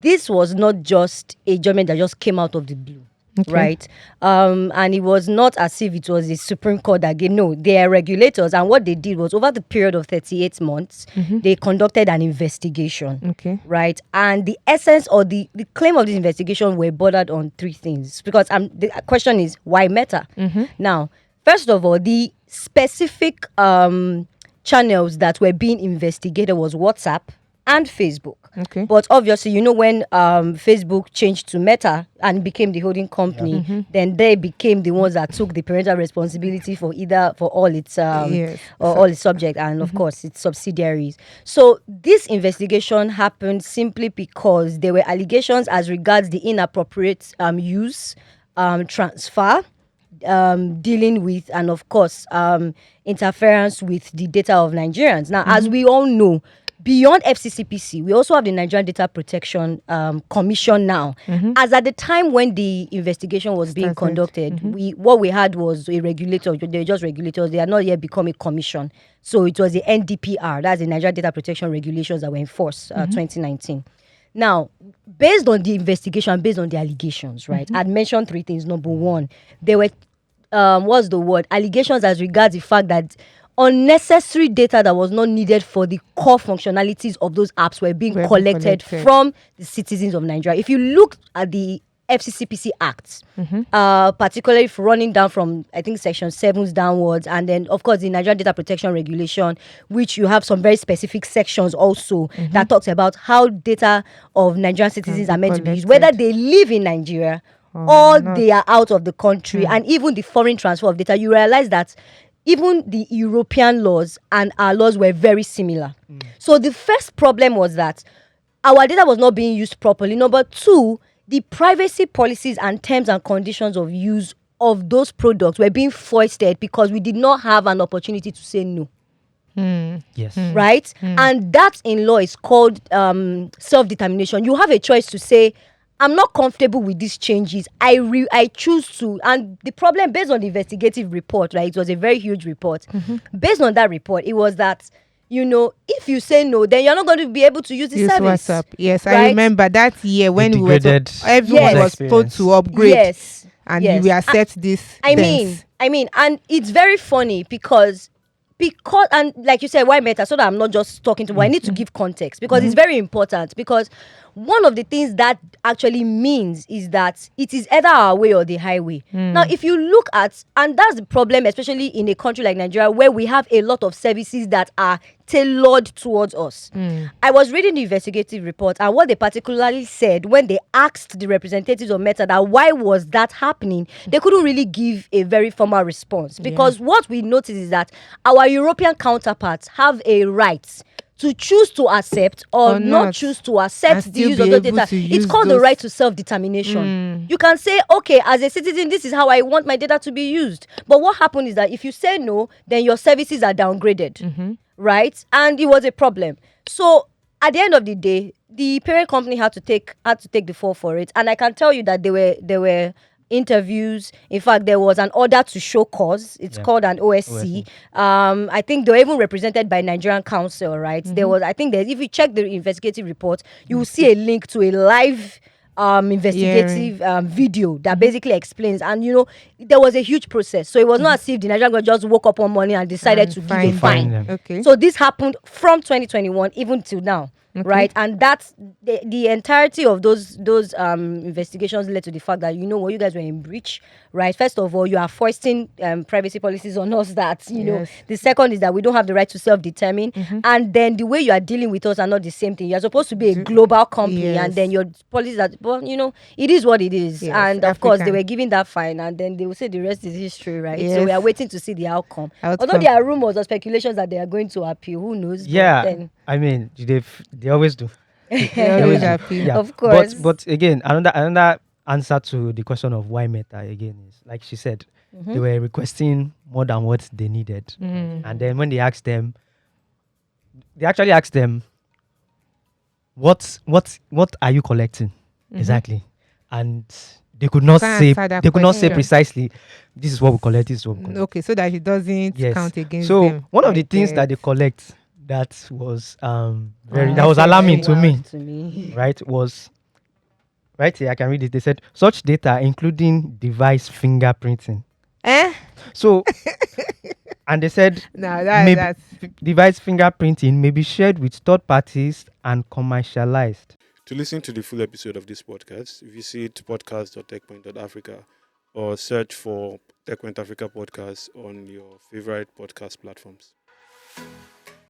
this was not just a judgment that just came out of the blue. Okay. Right. And it was not as if it was the Supreme Court that gave. No, they are regulators. And what they did was, over the period of 38 months, they conducted an investigation. Okay. Right. And the essence or the claim of this investigation were bordered on three things. Because the question is, why Meta? Now, first of all, the specific channels that were being investigated was WhatsApp and Facebook. Okay. But obviously, when Facebook changed to Meta and became the holding company, then they became the ones that took the parental responsibility for all its all its subject and of course its subsidiaries. So this investigation happened simply because there were allegations as regards the inappropriate use, transfer, dealing with, and of course interference with the data of Nigerians. Now, as we all know, beyond FCCPC, we also have the Nigerian Data Protection Commission now. As at the time when the investigation was being conducted, what we had was a regulator. They were just regulators. They had not yet become a commission. So it was the NDPR, that's the Nigerian Data Protection Regulations that were enforced 2019. Now, based on the investigation, based on the allegations, right, I'd mentioned three things. Number one, there were, what's the word? Allegations as regards the fact that unnecessary data that was not needed for the core functionalities of those apps were being collected from the citizens of Nigeria. If you look at the FCCPC Act, particularly if running down from, I think, Section 7 downwards, and then, of course, the Nigerian Data Protection Regulation, which you have some very specific sections also that talks about how data of Nigerian citizens are meant to be used, whether they live in Nigeria or they are out of the country, and even the foreign transfer of data. You realize that even the European laws and our laws were very similar. So the first problem was that our data was not being used properly. Number two, the privacy policies and terms and conditions of use of those products were being foisted because we did not have an opportunity to say no. Yes. Right? And that in law is called self-determination. You have a choice to say, I'm not comfortable with these changes. I choose to. And the problem, based on the investigative report, right, it was a very huge report. Based on that report, it was that, if you say no, then you're not going to be able to use the service. WhatsApp. Yes, right? I remember that year when everyone was told to upgrade. Yes. And we were set this. I mean, and it's very funny because, and like you said, why Meta? So that I'm not just talking to, I need to give context because it's very important. Because one of the things that actually means is that it is either our way or the highway. Now, if you look at, and that's the problem, especially in a country like Nigeria, where we have a lot of services that are tailored towards us. I was reading the investigative report, and what they particularly said when they asked the representatives of Meta that why was that happening, they couldn't really give a very formal response. Because what we noticed is that our European counterparts have a right to choose to accept or not choose to accept the use of the data. It's called the right to self-determination. You can say, okay, as a citizen, this is how I want my data to be used. But what happened is that if you say no, then your services are downgraded, right? And it was a problem. So at the end of the day, the parent company had to take the fall for it. And I can tell you that there were interviews. In fact, there was an order to show cause. It's called an OSC. I think they were even represented by Nigerian Council, right? There was, I think that if you check the investigative report, you will see a link to a live investigative video that basically explains. And there was a huge process. So it was not as if the Nigerian government just woke up one morning and decided to give a fine. Okay. So this happened from 2021 even till now. Right, and that's the entirety of those investigations led to the fact that you guys were in breach. Right, first of all, you are foisting privacy policies on us. That the second is that we don't have the right to self-determine, and then the way you are dealing with us are not the same thing. You're supposed to be a global company, and then your policies are, it is what it is. Yes, and of course, they were giving that fine, and then they will say the rest is history, right? So we are waiting to see the outcome. Although there are rumors or speculations that they are going to appeal, who knows? Yeah, but then, I mean, they always do. They always appeal. Yeah. Of course. But again, another answer to the question of why Meta again is, like she said, they were requesting more than what they needed. And then when they asked them, they actually asked them, what are you collecting exactly? And they could not say precisely, this is what we collect, this is what we collect. Okay, so that it doesn't count against so them. one of the things that they collect that was that was alarming to me, right, was right here, I can read it. They said such data, including device fingerprinting. So, and they said device fingerprinting may be shared with third parties and commercialized. To listen to the full episode of this podcast, visit podcast.techpoint.africa or search for Techpoint Africa Podcast on your favorite podcast platforms.